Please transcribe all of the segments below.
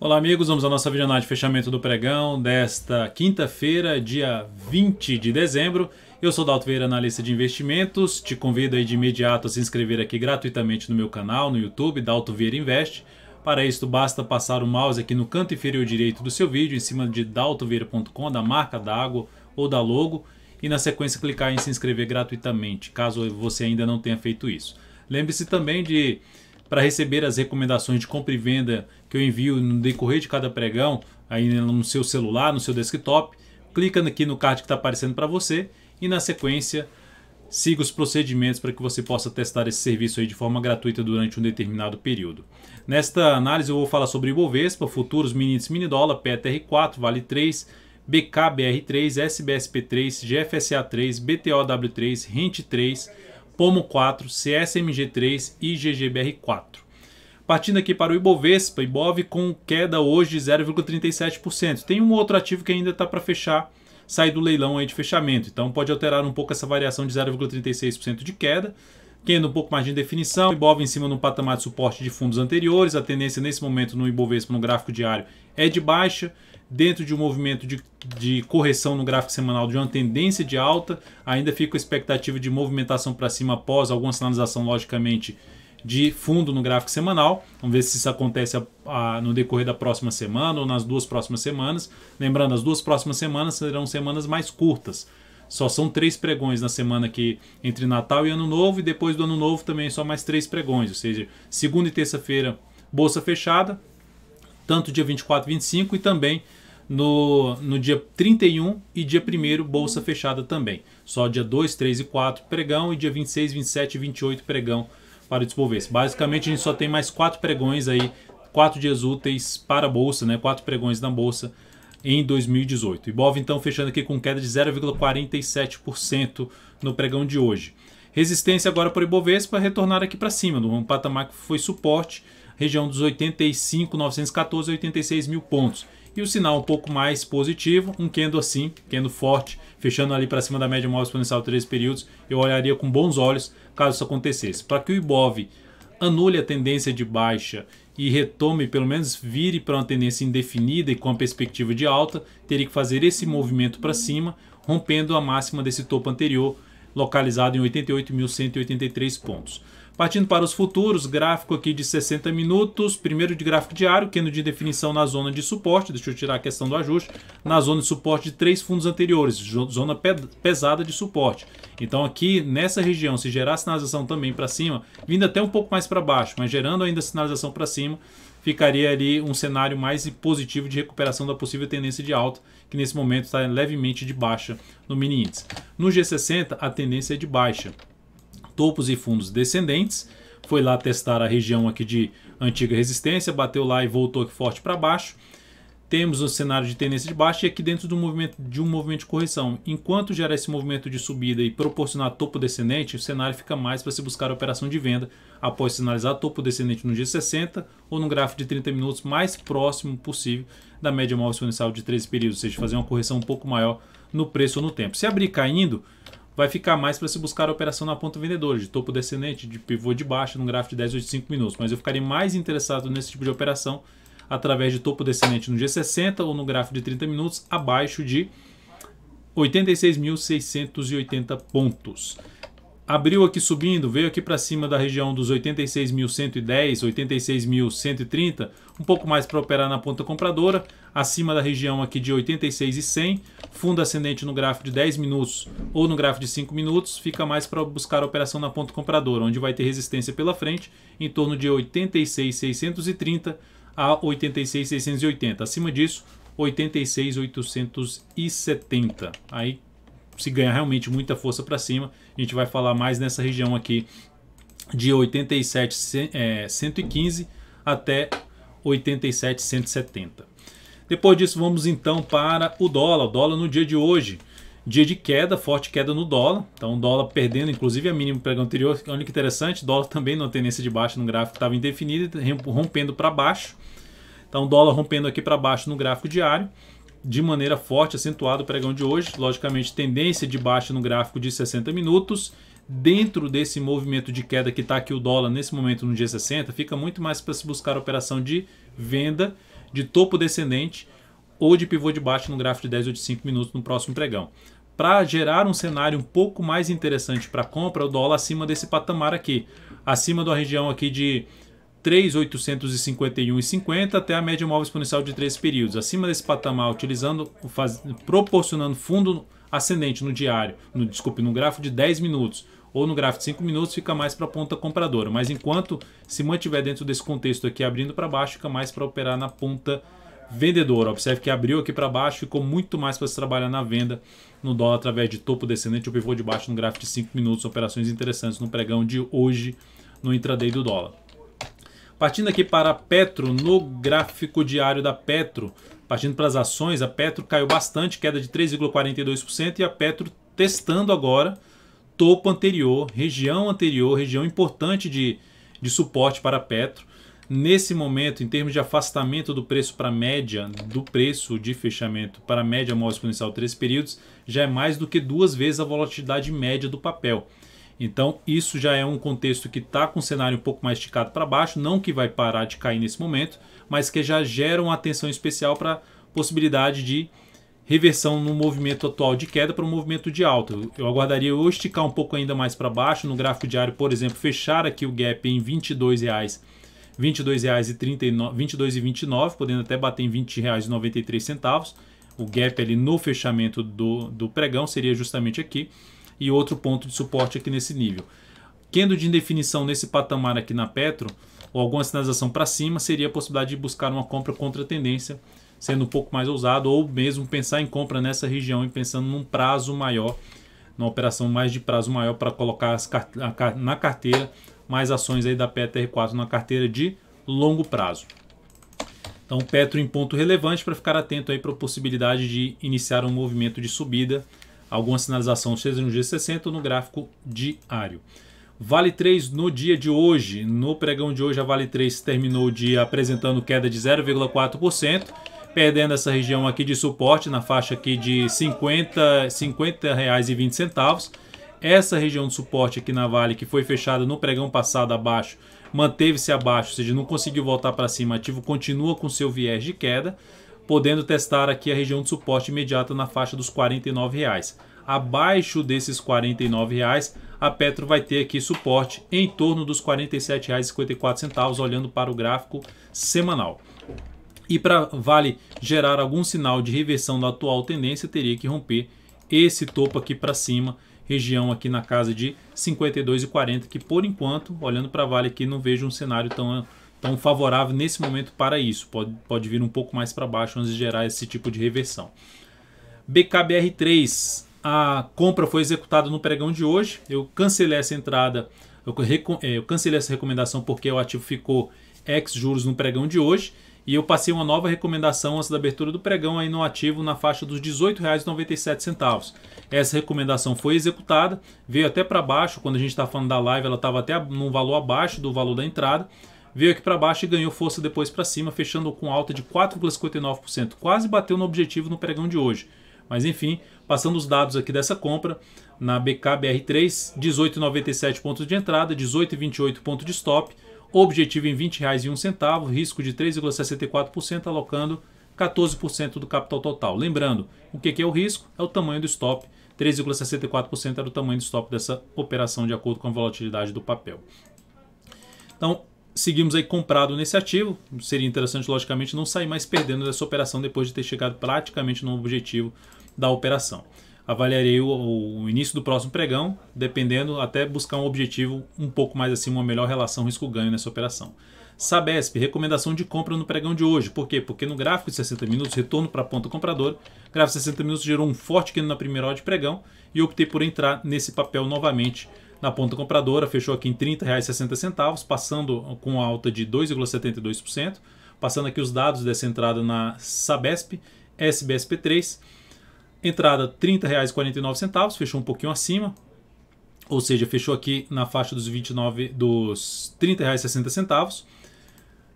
Olá amigos, vamos à nossa videoanálise de fechamento do pregão desta quinta-feira, dia 20 de dezembro. Eu sou Dalto Vieira, analista de investimentos. Te convido aí de imediato a se inscrever aqui gratuitamente no meu canal, no YouTube, Dalto Vieira Invest. Para isso, basta passar o mouse aqui no canto inferior direito do seu vídeo, em cima de daltovieira.com, da marca da água ou da logo, e na sequência clicar em se inscrever gratuitamente, caso você ainda não tenha feito isso. Lembre-se também de, para receber as recomendações de compra e venda que eu envio no decorrer de cada pregão, aí no seu celular, no seu desktop, clica aqui no card que está aparecendo para você e na sequência siga os procedimentos para que você possa testar esse serviço aí de forma gratuita durante um determinado período. Nesta análise eu vou falar sobre Ibovespa, futuros, mini índice, mini dólar, PETR4, Vale 3, BKBR3, SBSP3, GFSA3, BTOW3, RENT3, POMO4, CSMG3 e GGBR4. Partindo aqui para o Ibovespa, Ibov com queda hoje de 0,37%. Tem um outro ativo que ainda está para fechar, sair do leilão aí de fechamento. Então pode alterar um pouco essa variação de 0,36% de queda. Tendo um pouco mais de definição, Ibov em cima no patamar de suporte de fundos anteriores. A tendência nesse momento no Ibovespa, no gráfico diário, é de baixa. Dentro de um movimento de correção no gráfico semanal de uma tendência de alta, ainda fica a expectativa de movimentação para cima após alguma sinalização, logicamente, de fundo no gráfico semanal. Vamos ver se isso acontece no decorrer da próxima semana ou nas duas próximas semanas. Lembrando, as duas próximas semanas serão semanas mais curtas. Só são 3 pregões na semana aqui entre Natal e Ano Novo, e depois do Ano Novo também só mais 3 pregões, ou seja, segunda e terça-feira bolsa fechada, tanto dia 24 e 25 e também no dia 31 e dia 1º bolsa fechada também. Só dia 2, 3 e 4 pregão, e dia 26, 27 e 28 pregão para o Ibovespa. Basicamente a gente só tem mais 4 pregões aí, 4 dias úteis para a bolsa, né? 4 pregões na bolsa em 2018. Ibov então fechando aqui com queda de 0,47% no pregão de hoje. Resistência agora para o Ibovespa retornar aqui para cima, no patamar que foi suporte, região dos 85.914 a 86 mil pontos. E o sinal um pouco mais positivo, um candle assim, candle forte, fechando ali para cima da média móvel exponencial de 3 períodos, eu olharia com bons olhos caso isso acontecesse. Para que o Ibov anule a tendência de baixa e retome, pelo menos vire para uma tendência indefinida e com a perspectiva de alta, teria que fazer esse movimento para cima, rompendo a máxima desse topo anterior, localizado em 88.183 pontos. Partindo para os futuros, gráfico aqui de 60 minutos, primeiro de gráfico diário, candle de definição na zona de suporte, deixa eu tirar a questão do ajuste, na zona de suporte de 3 fundos anteriores, zona pesada de suporte. Então aqui nessa região, se gerar sinalização também para cima, vindo até um pouco mais para baixo, mas gerando ainda sinalização para cima, ficaria ali um cenário mais positivo de recuperação da possível tendência de alta, que nesse momento está levemente de baixa no mini índice. No G60 a tendência é de baixa. Topos e fundos descendentes, foi lá testar a região aqui de antiga resistência, bateu lá e voltou aqui forte para baixo. Temos o cenário de tendência de baixa e aqui dentro de um movimento de correção. Enquanto gerar esse movimento de subida e proporcionar topo descendente, o cenário fica mais para se buscar a operação de venda após sinalizar topo descendente no G60 ou no gráfico de 30 minutos mais próximo possível da média móvel exponencial de 13 períodos, ou seja, fazer uma correção um pouco maior no preço ou no tempo. Se abrir caindo, vai ficar mais para se buscar a operação na ponta vendedora, de topo descendente, de pivô de baixa no gráfico de 10 ou de 5 minutos. Mas eu ficaria mais interessado nesse tipo de operação através de topo descendente no G60 ou no gráfico de 30 minutos abaixo de 86.680 pontos. Abriu aqui subindo, veio aqui para cima da região dos 86.110, 86.130, um pouco mais para operar na ponta compradora, acima da região aqui de 86.100, fundo ascendente no gráfico de 10 minutos ou no gráfico de 5 minutos, fica mais para buscar a operação na ponta compradora, onde vai ter resistência pela frente em torno de 86.630 a 86.680, acima disso 86.870. Aí se ganhar realmente muita força para cima, a gente vai falar mais nessa região aqui de 87.115 até 87.170. Depois disso vamos então para o dólar. O dólar no dia de hoje, dia de queda, forte queda no dólar. Então o dólar perdendo inclusive a mínima pregão anterior. Olha que interessante, o dólar também numa tendência de baixa no gráfico que estava indefinido, rompendo para baixo. Então o dólar rompendo aqui para baixo no gráfico diário, de maneira forte, acentuado o pregão de hoje. Logicamente, tendência de baixa no gráfico de 60 minutos. Dentro desse movimento de queda que está aqui o dólar nesse momento no G60, fica muito mais para se buscar a operação de venda de topo descendente ou de pivô de baixo no gráfico de 10 ou de 5 minutos no próximo pregão. Para gerar um cenário um pouco mais interessante para compra, o dólar acima desse patamar aqui, acima da região aqui de 3.851,50 até a média móvel exponencial de 3 períodos. Acima desse patamar, proporcionando fundo ascendente no diário, no gráfico de 10 minutos ou no gráfico de 5 minutos, fica mais para a ponta compradora. Mas enquanto se mantiver dentro desse contexto aqui, abrindo para baixo, fica mais para operar na ponta vendedora. Observe que abriu aqui para baixo, ficou muito mais para se trabalhar na venda no dólar através de topo descendente ou pivô de baixo no gráfico de 5 minutos. Operações interessantes no pregão de hoje no intraday do dólar. Partindo aqui para a Petro, no gráfico diário da Petro, partindo para as ações, a Petro caiu bastante, queda de 3,42%, e a Petro testando agora topo anterior, região importante de suporte para a Petro. Nesse momento, em termos de afastamento do preço para a média, do preço de fechamento para a média móvel exponencial 3 períodos, já é mais do que 2 vezes a volatilidade média do papel. Então isso já é um contexto que está com o cenário um pouco mais esticado para baixo, não que vai parar de cair nesse momento, mas que já gera uma atenção especial para a possibilidade de reversão no movimento atual de queda para um movimento de alta. Eu aguardaria eu esticar um pouco ainda mais para baixo, no gráfico diário, por exemplo, fechar aqui o gap em R$ 22,39, R$ 22,29, podendo até bater em R$ 20,93. O gap ali no fechamento do pregão seria justamente aqui. E outro ponto de suporte aqui nesse nível. Candle de indefinição nesse patamar aqui na Petro, ou alguma sinalização para cima, seria a possibilidade de buscar uma compra contra a tendência, sendo um pouco mais ousado, ou mesmo pensar em compra nessa região e pensando num prazo maior, numa operação mais de prazo maior para colocar na carteira mais ações aí da PETR4 na carteira de longo prazo. Então Petro em ponto relevante para ficar atento aí para a possibilidade de iniciar um movimento de subida, alguma sinalização seja no G60 ou no gráfico diário. Vale 3 no dia de hoje, no pregão de hoje a Vale 3 terminou o dia apresentando queda de 0,4%, perdendo essa região aqui de suporte na faixa aqui de R$ 50,20. Essa região de suporte aqui na Vale, que foi fechada no pregão passado abaixo, manteve-se abaixo, ou seja, não conseguiu voltar para cima, ativo continua com seu viés de queda, podendo testar aqui a região de suporte imediata na faixa dos R$ 49,00. Abaixo desses R$ 49,00, a Petro vai ter aqui suporte em torno dos R$ 47,54, olhando para o gráfico semanal. E para Vale gerar algum sinal de reversão da atual tendência, teria que romper esse topo aqui para cima, região aqui na casa de 52,40, que por enquanto, olhando para Vale aqui, não vejo um cenário tão favorável nesse momento para isso. Pode vir um pouco mais para baixo antes de gerar esse tipo de reversão. BKBR3, a compra foi executada no pregão de hoje. Eu cancelei essa entrada, eu cancelei essa recomendação porque o ativo ficou ex-juros no pregão de hoje. E eu passei uma nova recomendação antes da abertura do pregão aí no ativo na faixa dos R$ 18,97. Essa recomendação foi executada, veio até para baixo, quando a gente está falando da live ela estava até num valor abaixo do valor da entrada. Veio aqui para baixo e ganhou força depois para cima, fechando com alta de 4,59%. Quase bateu no objetivo no pregão de hoje. Mas enfim, passando os dados aqui dessa compra, na BKBR3, 18,97 pontos de entrada, 18,28 ponto de stop, objetivo em R$ 20,01, risco de 3,64%, alocando 14% do capital total. Lembrando, o que é o risco? É o tamanho do stop, 3,64% era o tamanho do stop dessa operação de acordo com a volatilidade do papel. Então, seguimos aí comprado nesse ativo. Seria interessante, logicamente, não sair mais perdendo dessa operação depois de ter chegado praticamente no objetivo da operação. Avaliarei o início do próximo pregão, dependendo, até buscar um objetivo um pouco mais acima, uma melhor relação risco-ganho nessa operação. Sabesp, recomendação de compra no pregão de hoje. Por quê? Porque no gráfico de 60 minutos, retorno para a ponta compradora, o gráfico de 60 minutos gerou um forte candle na primeira hora de pregão e optei por entrar nesse papel novamente na ponta compradora, fechou aqui em R$ 30,60, passando com alta de 2,72%, passando aqui os dados dessa entrada na Sabesp, SBSP3, entrada R$ 30,49, fechou um pouquinho acima, ou seja, fechou aqui na faixa dos R$ 30,60,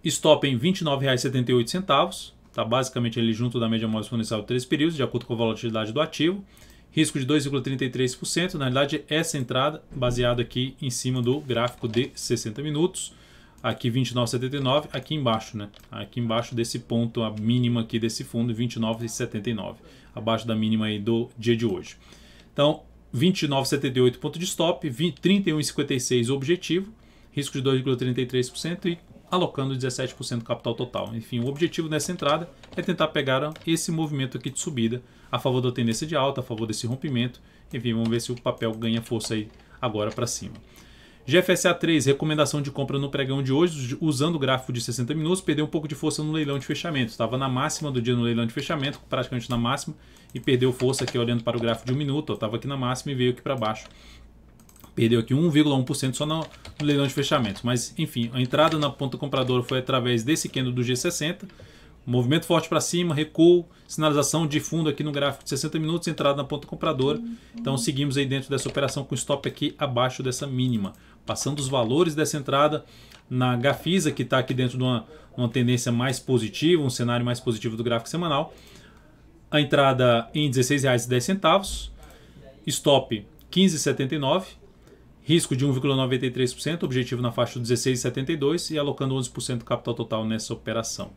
stop em R$ 29,78, está basicamente ali junto da média móvel exponencial de 3 períodos, de acordo com a volatilidade do ativo. Risco de 2,33%, na realidade essa entrada baseada aqui em cima do gráfico de 60 minutos. aqui 29,79, aqui embaixo, né? Aqui embaixo desse ponto, a mínima aqui desse fundo, 29,79, abaixo da mínima aí do dia de hoje. Então, 29,78 ponto de stop, 31,56 objetivo, risco de 2,33% e alocando 17% do capital total. Enfim, o objetivo nessa entrada é tentar pegar esse movimento aqui de subida a favor da tendência de alta, a favor desse rompimento. Enfim, vamos ver se o papel ganha força aí agora para cima. GFSA 3, recomendação de compra no pregão de hoje, usando o gráfico de 60 minutos, perdeu um pouco de força no leilão de fechamento. Estava na máxima do dia no leilão de fechamento, praticamente na máxima, e perdeu força aqui olhando para o gráfico de 1 minuto. Estava aqui na máxima e veio aqui para baixo. Perdeu aqui 1,1% só no leilão de fechamento. Mas, enfim, a entrada na ponta compradora foi através desse candle do G60. Movimento forte para cima, recuo, sinalização de fundo aqui no gráfico de 60 minutos, entrada na ponta compradora. Então seguimos aí dentro dessa operação com stop aqui abaixo dessa mínima. Passando os valores dessa entrada na Gafisa, que está aqui dentro de uma tendência mais positiva, um cenário mais positivo do gráfico semanal. A entrada em R$ 16,10, stop 15,79, risco de 1,93%, objetivo na faixa de 16,72 e alocando 11% do capital total nessa operação.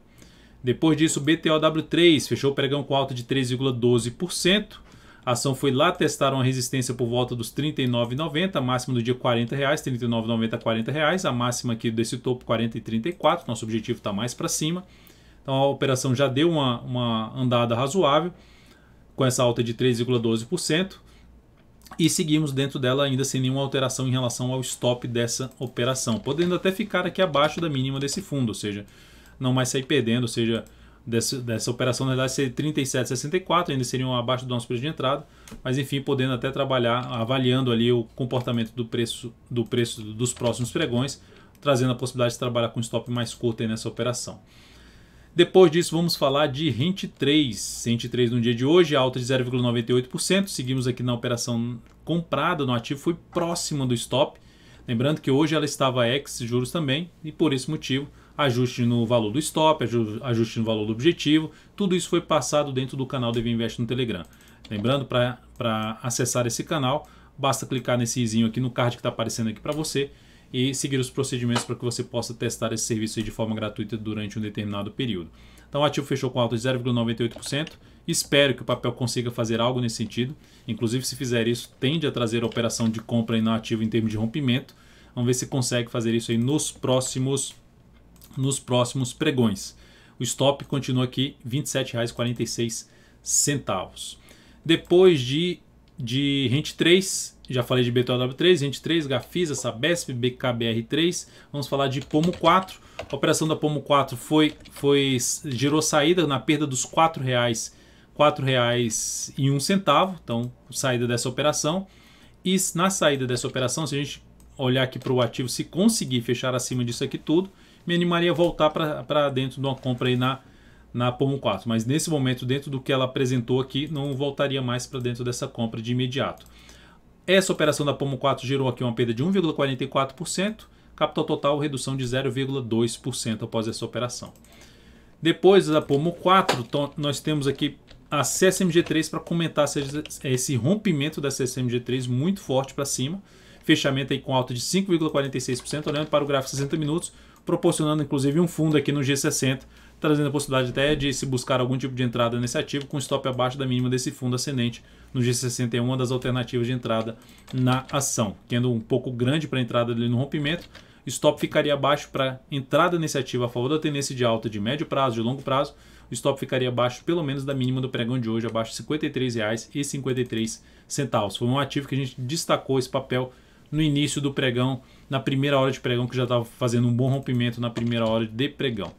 Depois disso, BTOW3 fechou o pregão com alta de 3,12%. A ação foi lá testar uma resistência por volta dos R$ 39,90, máxima do dia R$ 40, R$ 39,90 a R$ 40, a máxima aqui desse topo R$ 40,34, nosso objetivo está mais para cima. Então a operação já deu uma andada razoável, com essa alta de 3,12%, e seguimos dentro dela ainda sem nenhuma alteração em relação ao stop dessa operação, podendo até ficar aqui abaixo da mínima desse fundo, ou seja, não mais sair perdendo, ou seja, dessa operação na verdade ser 37,64, ainda seriam abaixo do nosso preço de entrada, mas enfim, podendo até trabalhar, avaliando ali o comportamento do preço dos próximos pregões, trazendo a possibilidade de trabalhar com stop mais curto aí nessa operação. Depois disso, vamos falar de Rent 3. Rent 3 no dia de hoje, alta de 0,98%. Seguimos aqui na operação comprada no ativo, foi próxima do stop. Lembrando que hoje ela estava ex juros também, e por esse motivo, ajuste no valor do stop, ajuste no valor do objetivo, tudo isso foi passado dentro do canal DV Invest no Telegram. Lembrando, para acessar esse canal, basta clicar nesse izinho aqui no card que está aparecendo aqui para você e seguir os procedimentos para que você possa testar esse serviço aí de forma gratuita durante um determinado período. Então o ativo fechou com alta de 0,98%. Espero que o papel consiga fazer algo nesse sentido. Inclusive, se fizer isso, tende a trazer a operação de compra aí no ativo em termos de rompimento. Vamos ver se consegue fazer isso aí nos próximos pregões. O stop continua aqui R$ 27,46. Depois de Rent 3, já falei de BTOW3, Rent 3, Gafisa, Sabesp, BKBR3. Vamos falar de Pomo 4. A operação da Pomo 4 gerou saída na perda dos R$ 4,01. Então, saída dessa operação. E na saída dessa operação, se a gente olhar aqui para o ativo, se conseguir fechar acima disso aqui tudo, me animaria a voltar para dentro de uma compra aí na Pomo 4. Mas nesse momento, dentro do que ela apresentou aqui, não voltaria mais para dentro dessa compra de imediato. Essa operação da Pomo 4 gerou aqui uma perda de 1,44%, capital total redução de 0,2% após essa operação. Depois da Pomo 4, nós temos aqui a CSMG3 para comentar esse rompimento da CSMG3 muito forte para cima. Fechamento aí com alta de 5,46%, olhando para o gráfico 60 minutos, proporcionando inclusive um fundo aqui no G60, trazendo a possibilidade até de se buscar algum tipo de entrada nesse ativo com stop abaixo da mínima desse fundo ascendente no G60, é uma das alternativas de entrada na ação. Tendo um pouco grande para entrada ali no rompimento, stop ficaria abaixo para entrada nesse ativo a favor da tendência de alta de médio prazo, de longo prazo, o stop ficaria abaixo pelo menos da mínima do pregão de hoje, abaixo de R$ 53,53. Foi um ativo que a gente destacou esse papel no início do pregão, na primeira hora de pregão, que já estava fazendo um bom rompimento na primeira hora de pregão.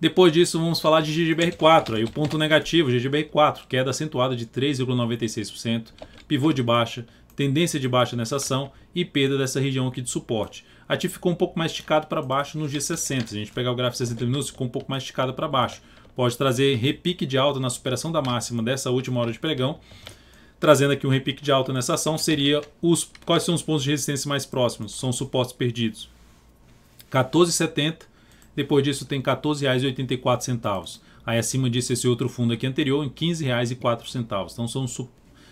Depois disso, vamos falar de GGBR4, aí o ponto negativo, GGBR4, queda acentuada de 3,96%, pivô de baixa, tendência de baixa nessa ação e perda dessa região aqui de suporte. O ativo ficou um pouco mais esticado para baixo no G60, se a gente pegar o gráfico de 60 minutos, ficou um pouco mais esticado para baixo. Pode trazer repique de alta na superação da máxima dessa última hora de pregão. Trazendo aqui um repique de alta nessa ação, quais são os pontos de resistência mais próximos? São os suportes perdidos. 14,70, depois disso tem R$ 14,84. Aí acima disso esse outro fundo aqui anterior em R$ 15,04. Então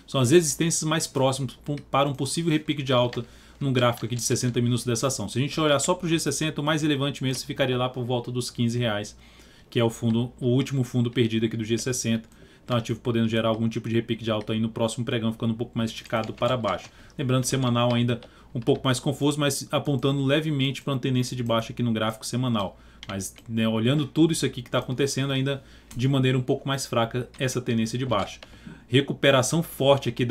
são as resistências mais próximas para um possível repique de alta num gráfico aqui de 60 minutos dessa ação. Se a gente olhar só para o G60, o mais relevante mesmo ficaria lá por volta dos R$15, que é o último fundo perdido aqui do G60. Então, ativo podendo gerar algum tipo de repique de alta aí no próximo pregão, ficando um pouco mais esticado para baixo. Lembrando, semanal ainda um pouco mais confuso, mas apontando levemente para uma tendência de baixa aqui no gráfico semanal. Mas, né, olhando tudo isso aqui que está acontecendo ainda de maneira um pouco mais fraca, essa tendência de baixa. Recuperação forte aqui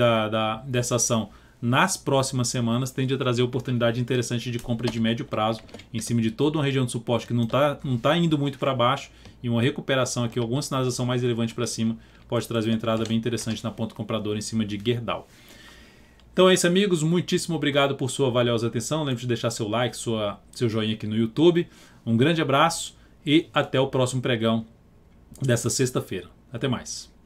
dessa ação nas próximas semanas tende a trazer oportunidade interessante de compra de médio prazo em cima de toda uma região de suporte que não tá indo muito para baixo, e uma recuperação aqui, alguma sinalização mais relevante para cima pode trazer uma entrada bem interessante na ponta compradora em cima de Gerdau. Então é isso, amigos, muitíssimo obrigado por sua valiosa atenção. Lembre de deixar seu like, seu joinha aqui no YouTube. Um grande abraço e até o próximo pregão dessa sexta-feira. Até mais.